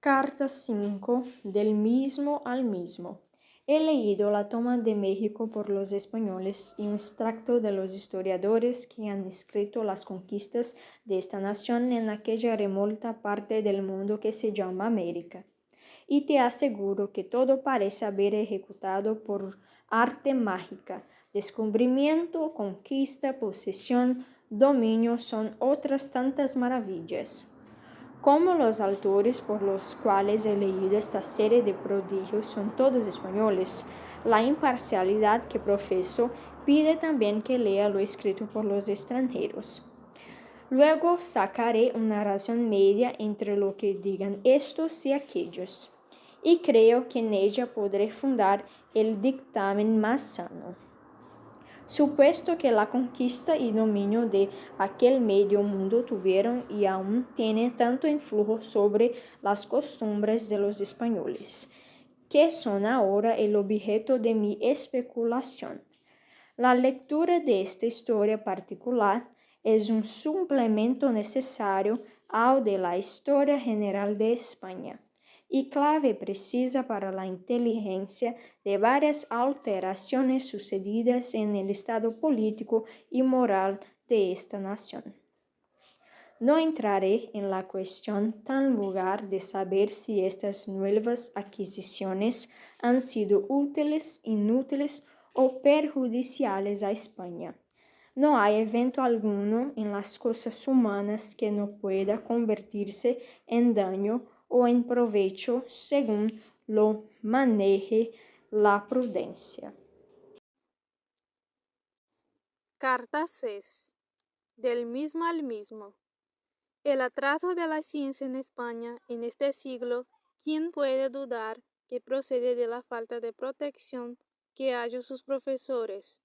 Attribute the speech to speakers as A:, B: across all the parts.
A: Carta 5 del mismo al mismo. He leído La toma de México por los españoles y un extracto de los historiadores que han escrito las conquistas de esta nación en aquella remota parte del mundo que se llama América. Y te aseguro que todo parece haber ejecutado por arte mágica. Descubrimiento, conquista, posesión, dominio son otras tantas maravillas. Como los autores por los cuales he leído esta serie de prodigios son todos españoles, la imparcialidad que profeso pide también que lea lo escrito por los extranjeros. Luego sacaré una razón media entre lo que digan estos y aquellos, y creo que en ella podré fundar el dictamen más sano. Supuesto que la conquista y dominio de aquel medio mundo tuvieron y aún tienen tanto influjo sobre las costumbres de los españoles, que son ahora el objeto de mi especulación. La lectura de esta historia particular es un suplemento necesario al de la historia general de España y clave precisa para la inteligencia de varias alteraciones sucedidas en el estado político y moral de esta nación. No entraré en la cuestión tan vulgar de saber si estas nuevas adquisiciones han sido útiles, inútiles o perjudiciales a España. No hay evento alguno en las cosas humanas que no pueda convertirse en daño o en provecho según lo maneje la prudencia.
B: Carta 6. Del mismo al mismo. El atraso de la ciencia en España en este siglo, ¿quién puede dudar que procede de la falta de protección que hallan sus profesores?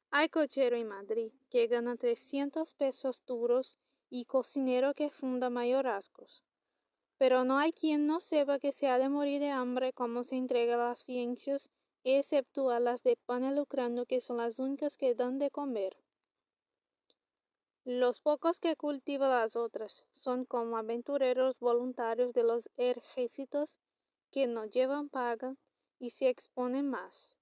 B: Hay cochero en Madrid que gana 300 pesos duros y cocinero que funda mayorazgos. Pero no hay quien no sepa que se ha de morir de hambre como se entrega a las ciencias, excepto a las de pan y lucrando, que son las únicas que dan de comer. Los pocos que cultivan las otras son como aventureros voluntarios de los ejércitos que no llevan paga y se exponen más.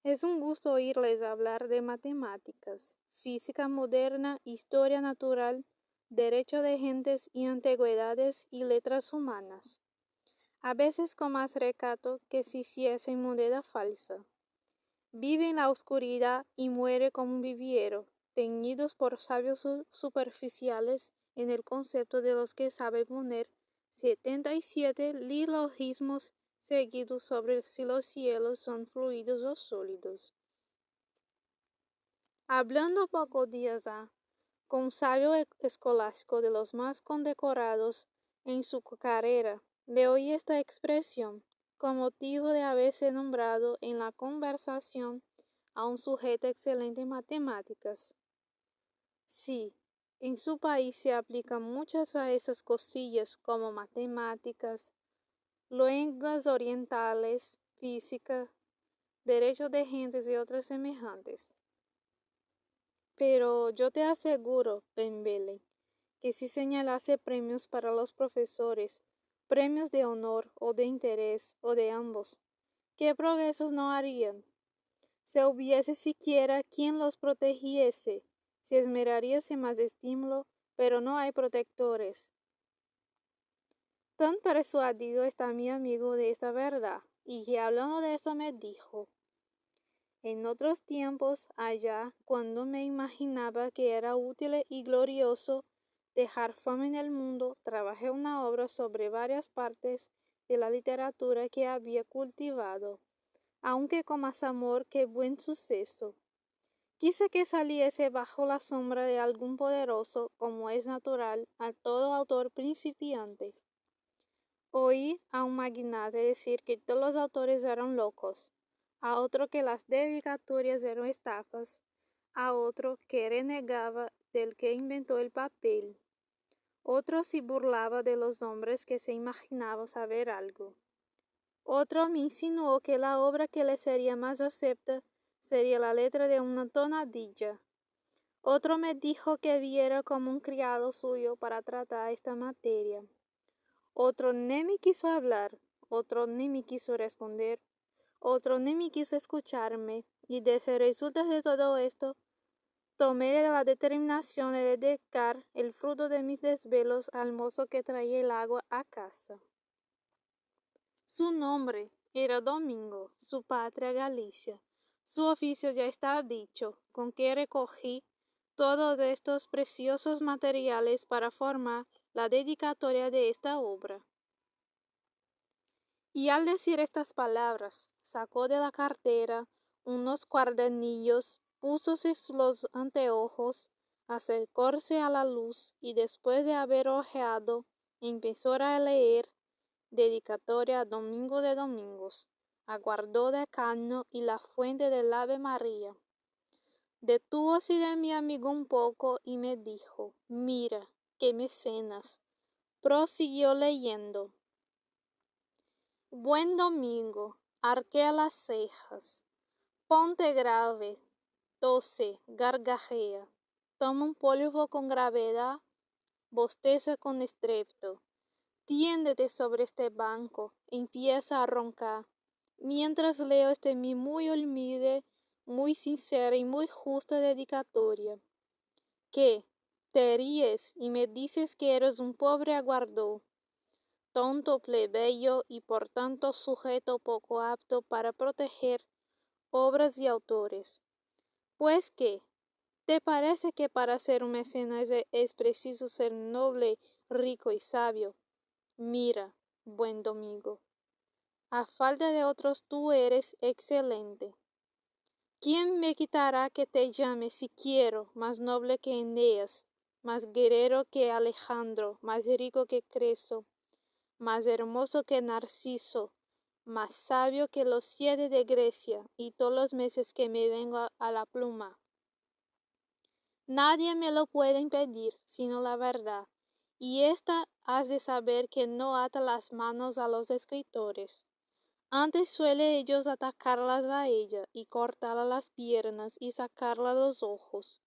B: Es un gusto oírles hablar de matemáticas, física moderna, historia natural, derecho de gentes y antigüedades y letras humanas, a veces con más recato que si hiciesen moneda falsa. Vive en la oscuridad y muere como un viviero, teñidos por sabios superficiales en el concepto de los que saben poner 77 lilogismos seguidos sobre si los cielos son fluidos o sólidos. Hablando pocos días ha, con un sabio escolástico de los más condecorados en su carrera, le oí esta expresión, con motivo de haberse nombrado en la conversación a un sujeto excelente en matemáticas. Sí, en su país se aplican muchas a esas cosillas como matemáticas, lenguas orientales, física, derecho de gentes y otras semejantes. Pero yo te aseguro, Bembele, que si señalase premios para los profesores, premios de honor o de interés o de ambos, ¿qué progresos no harían? Si hubiese siquiera quien los protegiese, se esmeraríase más estímulo, pero no hay protectores. Tan persuadido está mi amigo de esta verdad, y que hablando de eso me dijo: en otros tiempos, allá, cuando me imaginaba que era útil y glorioso dejar fama en el mundo, trabajé una obra sobre varias partes de la literatura que había cultivado, aunque con más amor que buen suceso. Quise que saliese bajo la sombra de algún poderoso, como es natural a todo autor principiante. Oí a un magnate decir que todos los autores eran locos, a otro que las dedicatorias eran estafas, a otro que renegaba del que inventó el papel, otro se burlaba de los hombres que se imaginaban saber algo. Otro me insinuó que la obra que le sería más acepta sería la letra de una tonadilla. Otro me dijo que viera como un criado suyo para tratar esta materia. Otro ni me quiso hablar, otro ni me quiso responder, otro ni me quiso escucharme, y desde resultas de todo esto, tomé la determinación de dedicar el fruto de mis desvelos al mozo que traía el agua a casa. Su nombre era Domingo, su patria Galicia. Su oficio ya está dicho, con que recogí todos estos preciosos materiales para formar la dedicatoria de esta obra. Y al decir estas palabras, sacó de la cartera unos cuadernillos, púsose los anteojos, acercóse a la luz y después de haber hojeado, empezó a leer dedicatoria a Domingo de Domingos, aguardó decano y la fuente del Ave María. Detúvose de mi amigo un poco y me dijo, mira, qué mecenas. Prosiguió leyendo. Buen domingo, arquea las cejas, ponte grave, tose, gargajea, toma un polvo con gravedad, bosteza con estrepto. Tiéndete sobre este banco, empieza a roncar, mientras leo mi muy humilde, muy sincera y muy justa dedicatoria. ¿Qué? ¿Te ríes y me dices que eres un pobre aguardó, tonto plebeyo y por tanto sujeto poco apto para proteger obras y autores? Pues qué, ¿te parece que para ser un mecenas es preciso ser noble, rico y sabio? Mira, buen Domingo, a falta de otros tú eres excelente. ¿Quién me quitará que te llame, si quiero, más noble que Eneas, más guerrero que Alejandro, más rico que Creso, más hermoso que Narciso, más sabio que los 7 de Grecia, y todos los meses que me vengo a la pluma? Nadie me lo puede impedir, sino la verdad, y ésta has de saber que no ata las manos a los escritores. Antes suele ellos atacarlas a ella, y cortarla las piernas, y sacarla los ojos,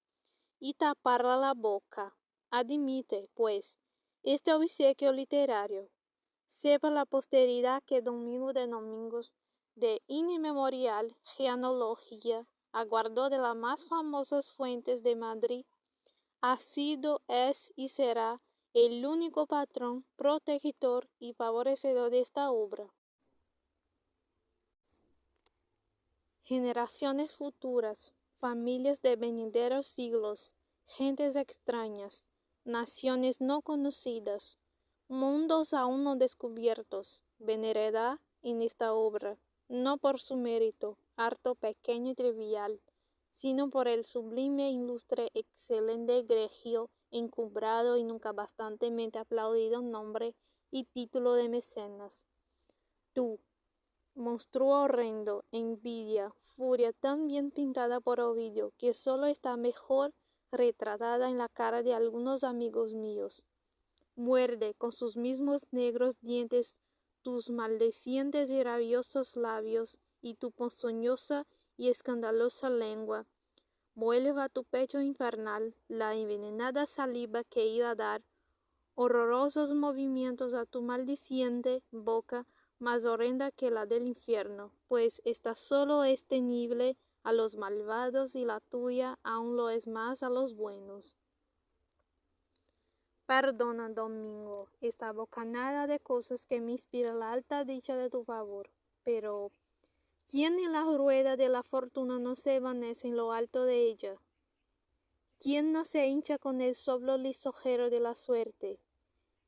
B: y taparla la boca. Admite, pues, este obsequio literario. Sepa la posteridad que Domingo de Domingos, de inmemorial genealogía, aguardó de las más famosas fuentes de Madrid, ha sido, es y será el único patrón, protector y favorecedor de esta obra. Generaciones futuras, familias de venideros siglos, gentes extrañas, naciones no conocidas, mundos aún no descubiertos, venerará en esta obra, no por su mérito, harto pequeño y trivial, sino por el sublime, ilustre, excelente, egregio, encumbrado y nunca bastantemente aplaudido nombre y título de mecenas. Tú, monstruo horrendo, envidia, furia tan bien pintada por Ovidio, que sólo está mejor retratada en la cara de algunos amigos míos. Muerde con sus mismos negros dientes tus maldecientes y rabiosos labios, y tu ponzoñosa y escandalosa lengua. Vuelve a tu pecho infernal la envenenada saliva que iba a dar horrorosos movimientos a tu maldiciente boca, más horrenda que la del infierno, pues esta solo es temible a los malvados y la tuya aún lo es más a los buenos. Perdona, Domingo, esta bocanada de cosas que me inspira la alta dicha de tu favor, pero ¿quién en la rueda de la fortuna no se evanece en lo alto de ella? ¿Quién no se hincha con el soplo lisonjero de la suerte?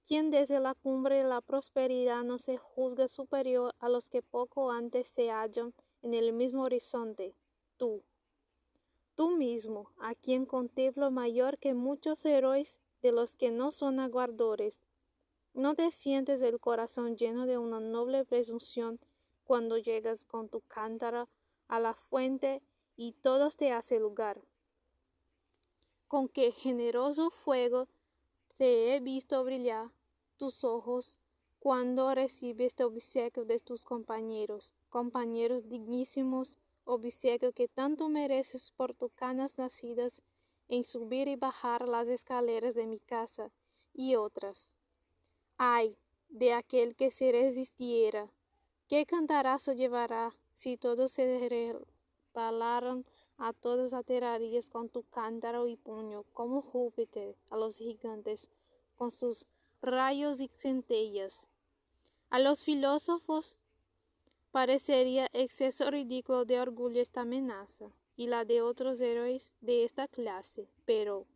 B: ¿Quién desde la cumbre de la prosperidad no se juzga superior a los que poco antes se hallan en el mismo horizonte? Tú mismo, a quien contemplo mayor que muchos héroes de los que no son aguardores, ¿no te sientes el corazón lleno de una noble presunción cuando llegas con tu cántara a la fuente y todos te hace lugar? Con qué generoso fuego te he visto brillar tus ojos cuando recibes este obsequio de tus compañeros, compañeros dignísimos, obsequio que tanto mereces por tus canas nacidas en subir y bajar las escaleras de mi casa y otras. Ay, de aquel que se resistiera. ¿Qué cantarazo llevará si todos se resbalaran? A todas aterrarías con tu cántaro y puño, como Júpiter a los gigantes con sus rayos y centellas. A los filósofos parecería exceso ridículo de orgullo esta amenaza y la de otros héroes de esta clase. Pero,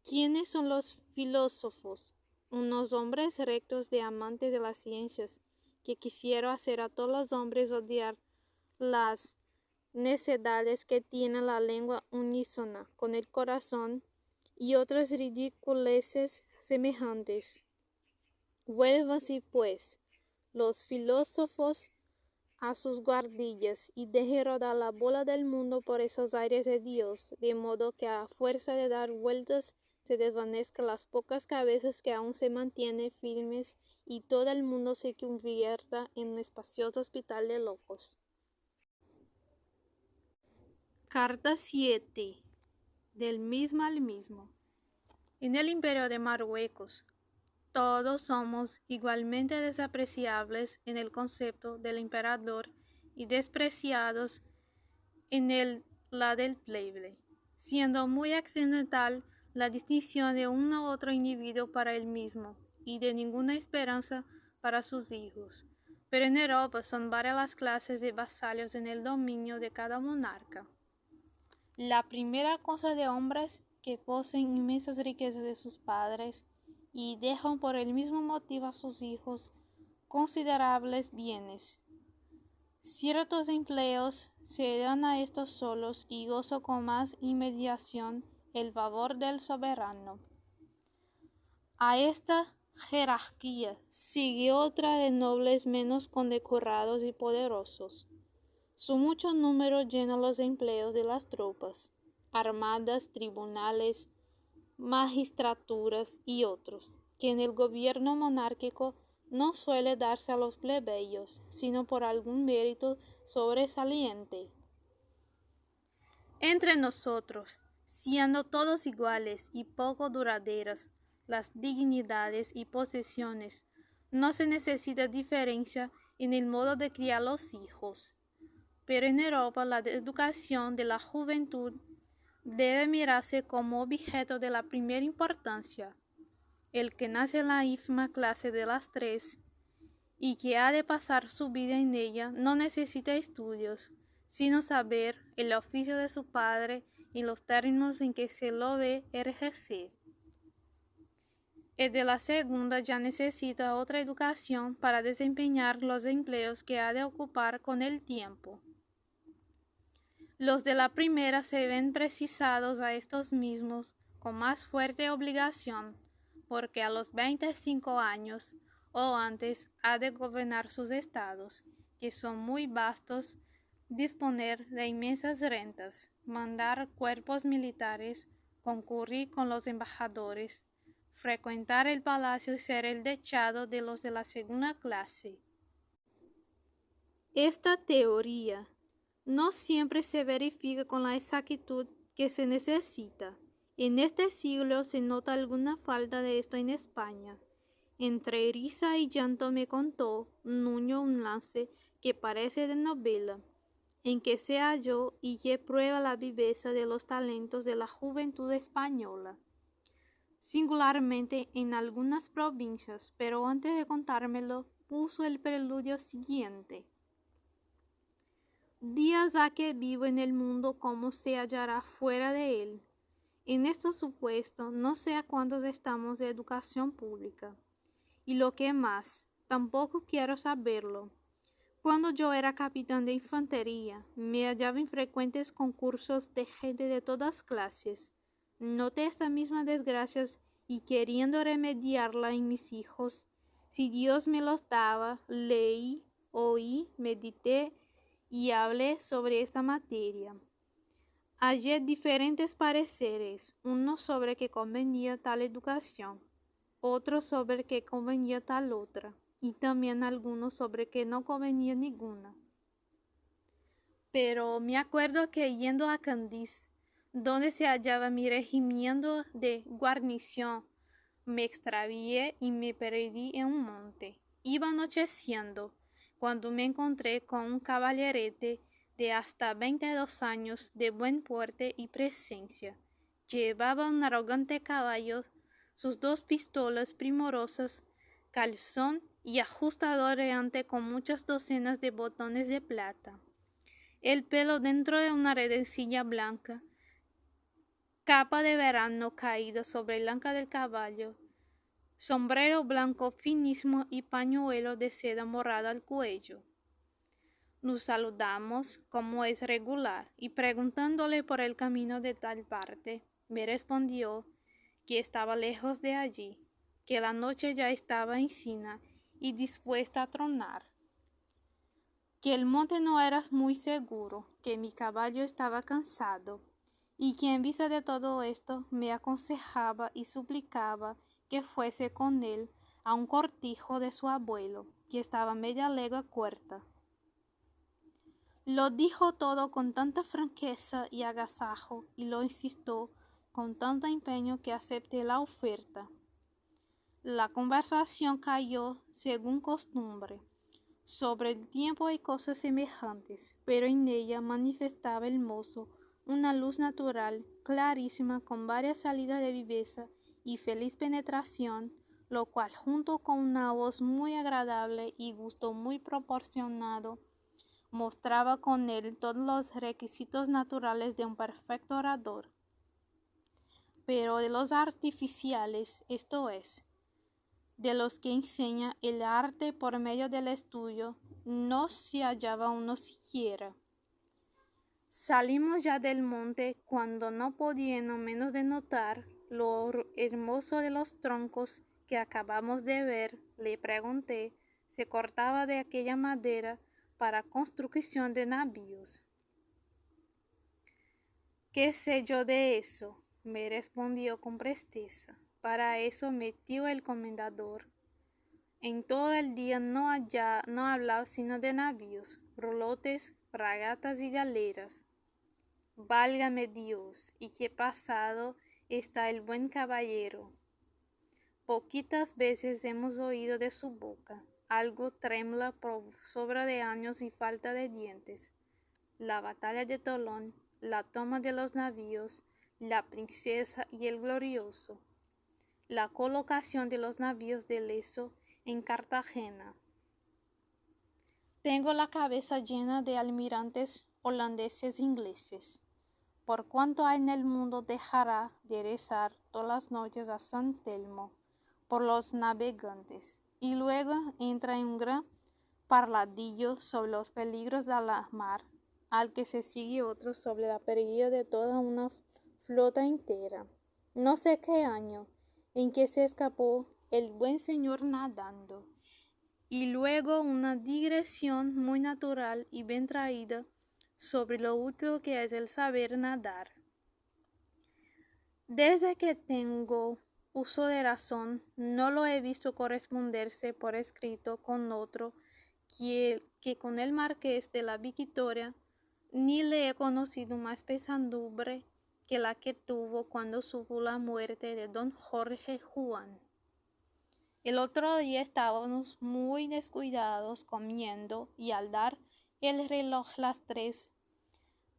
B: ¿quiénes son los filósofos? Unos hombres rectos de amantes de las ciencias, que quisieron hacer a todos los hombres odiar las necedades que tiene la lengua unísona con el corazón y otras ridiculeces semejantes. Vuélvanse, pues, los filósofos a sus guardillas y deje rodar la bola del mundo por esos aires de Dios, de modo que a fuerza de dar vueltas se desvanezcan las pocas cabezas que aún se mantienen firmes y todo el mundo se convierta en un espacioso hospital de locos. Carta 7. Del mismo al mismo. En el imperio de Marruecos, todos somos igualmente desapreciables en el concepto del emperador y despreciados en la del plebe, siendo muy accidental la distinción de un u otro individuo para él mismo y de ninguna esperanza para sus hijos. Pero en Europa son varias las clases de vasallos en el dominio de cada monarca. La primera cosa de hombres que poseen inmensas riquezas de sus padres y dejan por el mismo motivo a sus hijos considerables bienes. Ciertos empleos se dan a estos solos y gozan con más inmediación el favor del soberano. A esta jerarquía sigue otra de nobles menos condecorados y poderosos. Su mucho número llena los empleos de las tropas, armadas, tribunales, magistraturas y otros, que en el gobierno monárquico no suele darse a los plebeyos, sino por algún mérito sobresaliente. Entre nosotros, siendo todos iguales y poco duraderas las dignidades y posesiones, no se necesita diferencia en el modo de criar los hijos. Pero en Europa la educación de la juventud debe mirarse como objeto de la primera importancia. El que nace en la ínfima clase de las tres y que ha de pasar su vida en ella no necesita estudios, sino saber el oficio de su padre en los términos en que se lo ve ejercer. El de la segunda ya necesita otra educación para desempeñar los empleos que ha de ocupar con el tiempo. Los de la primera se ven precisados a estos mismos con más fuerte obligación, porque a los 25 años o antes ha de gobernar sus estados, que son muy vastos, disponer de inmensas rentas, mandar cuerpos militares, concurrir con los embajadores, frecuentar el palacio y ser el dechado de los de la segunda clase. Esta teoría no siempre se verifica con la exactitud que se necesita. En este siglo se nota alguna falta de esto en España. Entre risa y llanto me contó Nuño un lance que parece de novela, en que se halló y que prueba la viveza de los talentos de la juventud española, singularmente en algunas provincias, pero antes de contármelo puso el preludio siguiente. Días ha que vivo en el mundo como se hallará fuera de él. En este supuesto no sé a cuántos estamos de educación pública. Y lo que más, tampoco quiero saberlo. Cuando yo era capitán de infantería, me hallaba en frecuentes concursos de gente de todas clases. Noté esta misma desgracia y queriendo remediarla en mis hijos, si Dios me los daba, leí, oí, medité y hablé sobre esta materia. Hallé diferentes pareceres, uno sobre que convenía tal educación, otro sobre que convenía tal otra, y también algunos sobre que no convenía ninguna. Pero me acuerdo que yendo a Cádiz, donde se hallaba mi regimiento de guarnición, me extravié y me perdí en un monte. Iba anocheciendo cuando me encontré con un caballerete de hasta 22 años, de buen porte y presencia. Llevaba un arrogante caballo, sus 2 pistolas primorosas, calzón y ajustador reante con muchas docenas de botones de plata. El pelo dentro de una redecilla blanca, capa de verano caída sobre la anca del caballo, sombrero blanco finísimo y pañuelo de seda morada al cuello. Nos saludamos como es regular, y preguntándole por el camino de tal parte, me respondió que estaba lejos de allí, que la noche ya estaba encima y dispuesta a tronar, que el monte no era muy seguro, que mi caballo estaba cansado, y que en vista de todo esto me aconsejaba y suplicaba que fuese con él a un cortijo de su abuelo, que estaba media legua corta. Lo dijo todo con tanta franqueza y agasajo, y lo insistió con tanto empeño, que acepté la oferta. La conversación cayó, según costumbre, sobre el tiempo y cosas semejantes, pero en ella manifestaba el mozo una luz natural, clarísima, con varias salidas de viveza y feliz penetración, lo cual, junto con una voz muy agradable y gusto muy proporcionado, mostraba con él todos los requisitos naturales de un perfecto orador. Pero de los artificiales, esto es, de los que enseña el arte por medio del estudio, no se hallaba uno siquiera. Salimos ya del monte cuando, no pudiendo menos de notar lo hermoso de los troncos que acabamos de ver, le pregunté si cortaba de aquella madera para construcción de navíos. ¿Qué sé yo de eso?, me respondió con presteza. Para eso metió el comendador. En todo el día no hablaba sino de navíos, rolotes, fragatas y galeras. Válgame Dios, y qué pasado está el buen caballero. Poquitas veces hemos oído de su boca, algo trémula por sobra de años y falta de dientes, la batalla de Tolón, la toma de los navíos, la princesa y el glorioso, la colocación de los navíos de Leso en Cartagena. Tengo la cabeza llena de almirantes holandeses e ingleses. Por cuanto hay en el mundo, dejará de rezar todas las noches a San Telmo por los navegantes, y luego entra en un gran parladillo sobre los peligros de la mar, al que se sigue otro sobre la pérdida de toda una flota entera. No sé qué año en que se escapó el buen señor nadando, y luego una digresión muy natural y bien traída sobre lo útil que es el saber nadar. Desde que tengo uso de razón, no lo he visto corresponderse por escrito con otro que con el marqués de la Victoria, ni le he conocido más pesadumbre que la que tuvo cuando supo la muerte de don Jorge Juan. El otro día estábamos muy descuidados comiendo, y al dar el reloj las 3,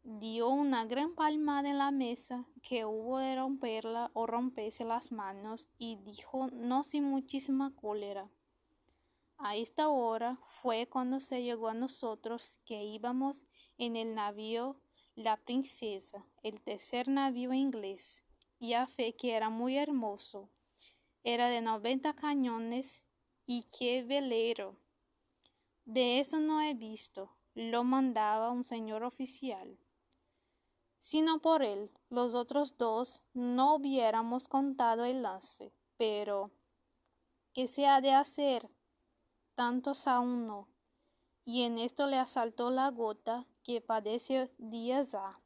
B: dio una gran palmada en la mesa, que hubo de romperla o romperse las manos, y dijo no sin muchísima cólera: a esta hora fue cuando se llegó a nosotros, que íbamos en el navío La Princesa, el tercer navío inglés, y a fe que era muy hermoso, era de 90 cañones, y qué velero. De eso no he visto, lo mandaba un señor oficial. Si no por él, los otros 2 no hubiéramos contado el lance, pero ¿qué se ha de hacer? Tantos a uno, y en esto le asaltó la gota que padece días ha,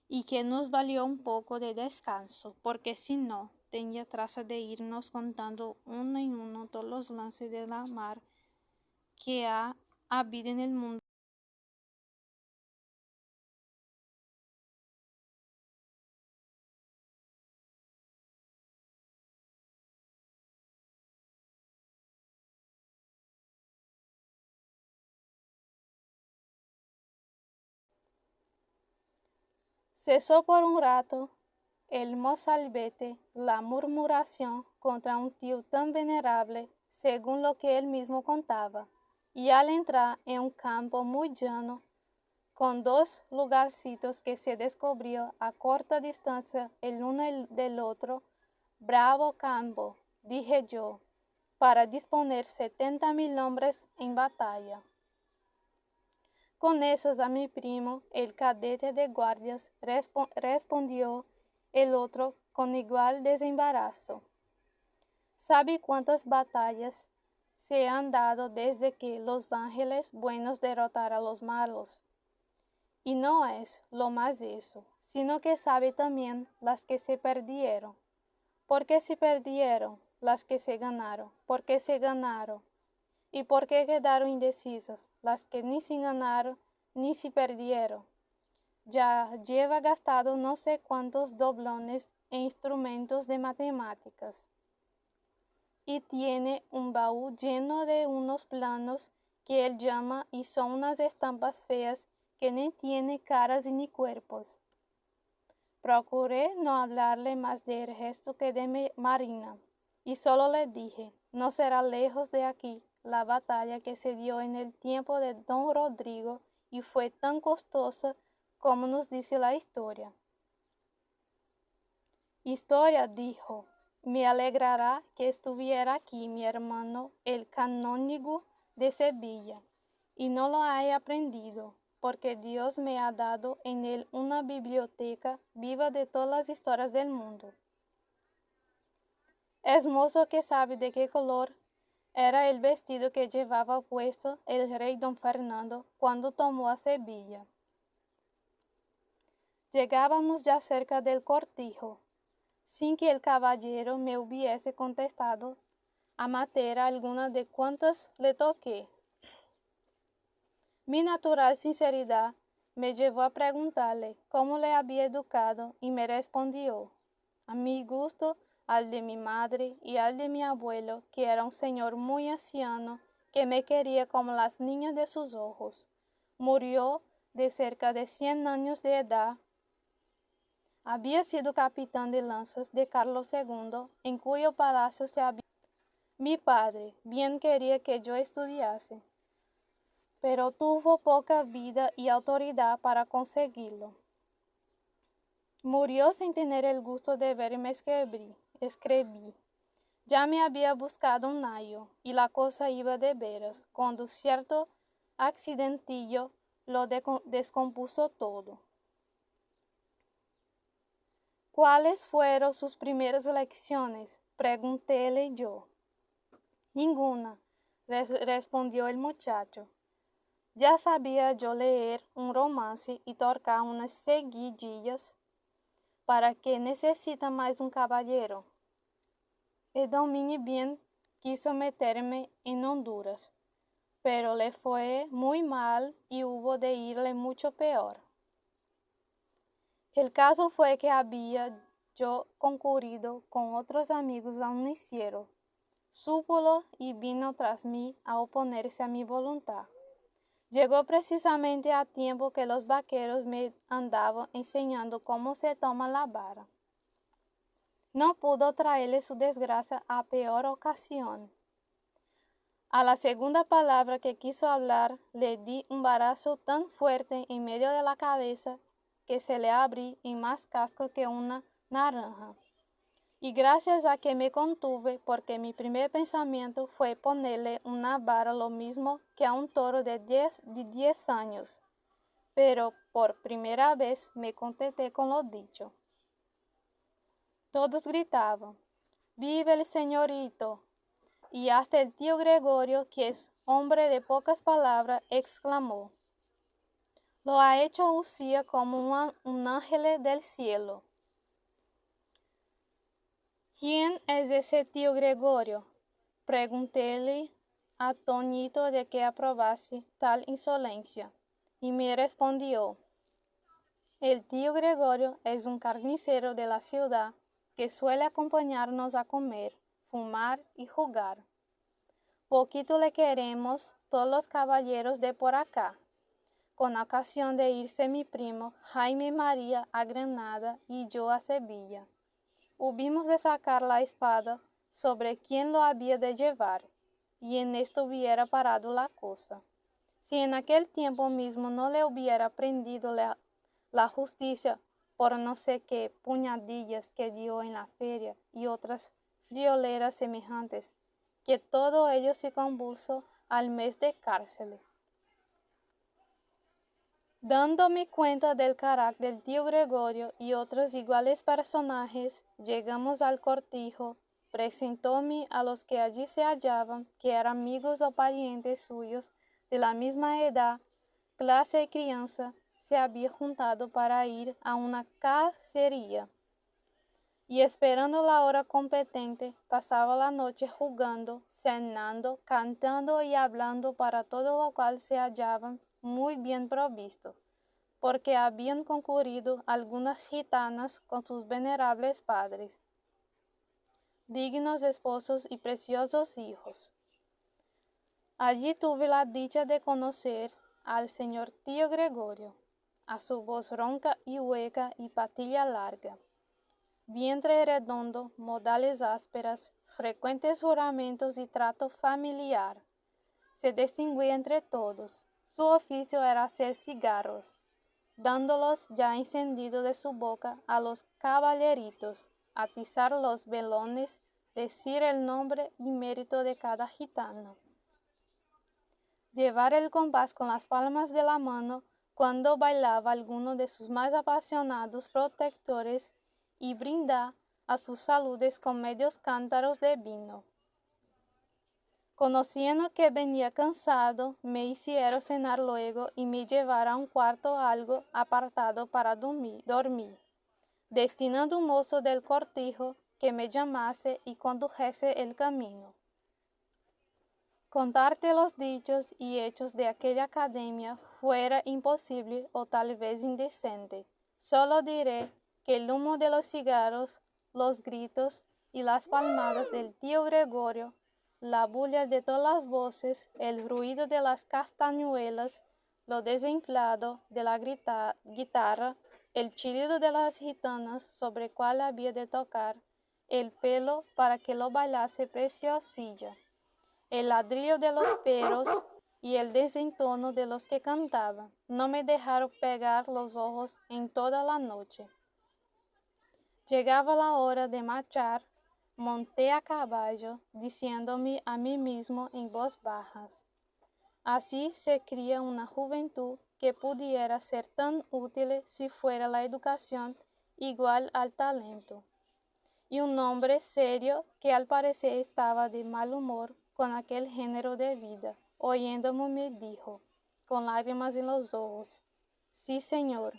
B: y que nos valió un poco de descanso, porque si no, tenía traza de irnos contando uno en uno todos los lances de la mar que ha habido en el mundo. Cesó por un rato el mozalbete, la murmuración contra un tío tan venerable, según lo que él mismo contaba, y al entrar en un campo muy llano, con dos lugarcitos que se descubrió a corta distancia el uno del otro, bravo campo, dije yo, para disponer 70.000 hombres en batalla. Con esas a mi primo, el cadete de guardias, respondió el otro con igual desembarazo. ¿Sabe cuántas batallas se han dado desde que los ángeles buenos derrotaron a los malos? Y no es lo más eso, sino que sabe también las que se perdieron. ¿Por qué se perdieron? Las que se ganaron. ¿Por qué se ganaron? ¿Y por qué quedaron indecisas? Las que ni se ganaron ni se perdieron. Ya lleva gastado no sé cuántos doblones e instrumentos de matemáticas. Y tiene un baúl lleno de unos planos que él llama y son unas estampas feas que ni tiene caras ni cuerpos. Procuré no hablarle más del gesto que de Marina, y solo le dije, no será lejos de aquí la batalla que se dio en el tiempo de don Rodrigo y fue tan costosa como nos dice la historia. Historia, dijo, me alegrará que estuviera aquí mi hermano el canónigo de Sevilla, y no lo haya aprendido, porque Dios me ha dado en él una biblioteca viva de todas las historias del mundo. Es mozo que sabe de qué color era el vestido que llevaba puesto el rey don Fernando cuando tomó a Sevilla. Llegábamos ya cerca del cortijo, sin que el caballero me hubiese contestado a materia alguna de cuantas le toqué. Mi natural sinceridad me llevó a preguntarle cómo le había educado y me respondió, a mi gusto, al de mi madre y al de mi abuelo, que era un señor muy anciano que me quería como las niñas de sus ojos. Murió de cerca de 100 años de edad. Había sido capitán de lanzas de Carlos II, en cuyo palacio se había. Mi padre bien quería que yo estudiase, pero tuvo poca vida y autoridad para conseguirlo. Murió sin tener el gusto de verme escribí. Ya me había buscado un ayo, y la cosa iba de veras, cuando cierto accidentillo lo descompuso todo. ¿Cuáles fueron sus primeras lecciones? Preguntéle yo. Ninguna, respondió el muchacho. Ya sabía yo leer un romance y tocar unas seguidillas. ¿Para qué necesita más un caballero? El dominio bien quiso meterme en Honduras, pero le fue muy mal y hubo de irle mucho peor. El caso fue que había yo concurrido con otros amigos a un niciero. Súpolo y vino tras mí a oponerse a mi voluntad. Llegó precisamente a tiempo que los vaqueros me andaban enseñando cómo se toma la vara. No pudo traerle su desgracia a peor ocasión. A la segunda palabra que quiso hablar, le di un barazo tan fuerte en medio de la cabeza que se le abrí en más casco que una naranja. Y gracias a que me contuve, porque mi primer pensamiento fue ponerle una vara lo mismo que a un toro de 10 años. Pero por primera vez me contenté con lo dicho. Todos gritaban, ¡vive el señorito! Y hasta el tío Gregorio, que es hombre de pocas palabras, exclamó, lo ha hecho Lucía como un ángel del cielo. ¿Quién es ese tío Gregorio? Preguntéle atónito de que aprobase tal insolencia, y me respondió, el tío Gregorio es un carnicero de la ciudad que suele acompañarnos a comer, fumar y jugar. Poquito le queremos todos los caballeros de por acá, con ocasión de irse mi primo Jaime María a Granada y yo a Sevilla. Hubimos de sacar la espada sobre quién lo había de llevar, y en esto hubiera parado la cosa. Si en aquel tiempo mismo no le hubiera prendido la justicia por no sé qué puñadillas que dio en la feria y otras frioleras semejantes, que todo ello se convulso al mes de cárcel. Dándome cuenta del carácter del tío Gregorio y otros iguales personajes, llegamos al cortijo. Presentóme a los que allí se hallaban, que eran amigos o parientes suyos de la misma edad, clase y crianza, se había juntado para ir a una cacería. Y esperando la hora competente, pasaba la noche jugando, cenando, cantando y hablando, para todo lo cual se hallaban muy bien provistos, porque habían concurrido algunas gitanas con sus venerables padres, dignos esposos y preciosos hijos. Allí tuve la dicha de conocer al señor tío Gregorio, a su voz ronca y hueca y patilla larga, vientre redondo, modales ásperas, frecuentes juramentos y trato familiar. Se distinguía entre todos. Su oficio era hacer cigarros, dándolos ya encendidos de su boca a los caballeritos, atizar los velones, decir el nombre y mérito de cada gitano, llevar el compás con las palmas de la mano cuando bailaba alguno de sus más apasionados protectores y brindar a sus saludes con medios cántaros de vino. Conociendo que venía cansado, me hicieron cenar luego y me llevaron a un cuarto algo apartado para dormir, destinando un mozo del cortijo que me llamase y condujese el camino. Contarte los dichos y hechos de aquella academia fuera imposible o tal vez indecente. Solo diré que el humo de los cigarros, los gritos y las palmadas del tío Gregorio, la bulla de todas las voces, el ruido de las castañuelas, lo desinflado de la guitarra, el chillido de las gitanas sobre cual había de tocar el pelo para que lo bailase Preciosilla, el ladrillo de los perros y el desentono de los que cantaban, no me dejaron pegar los ojos en toda la noche. Llegaba la hora de marchar, monté a caballo, diciéndome a mí mismo en voz baja: así se cría una juventud que pudiera ser tan útil si fuera la educación igual al talento. Y un hombre serio, que al parecer estaba de mal humor con aquel género de vida, oyéndome me dijo, con lágrimas en los ojos: sí, señor,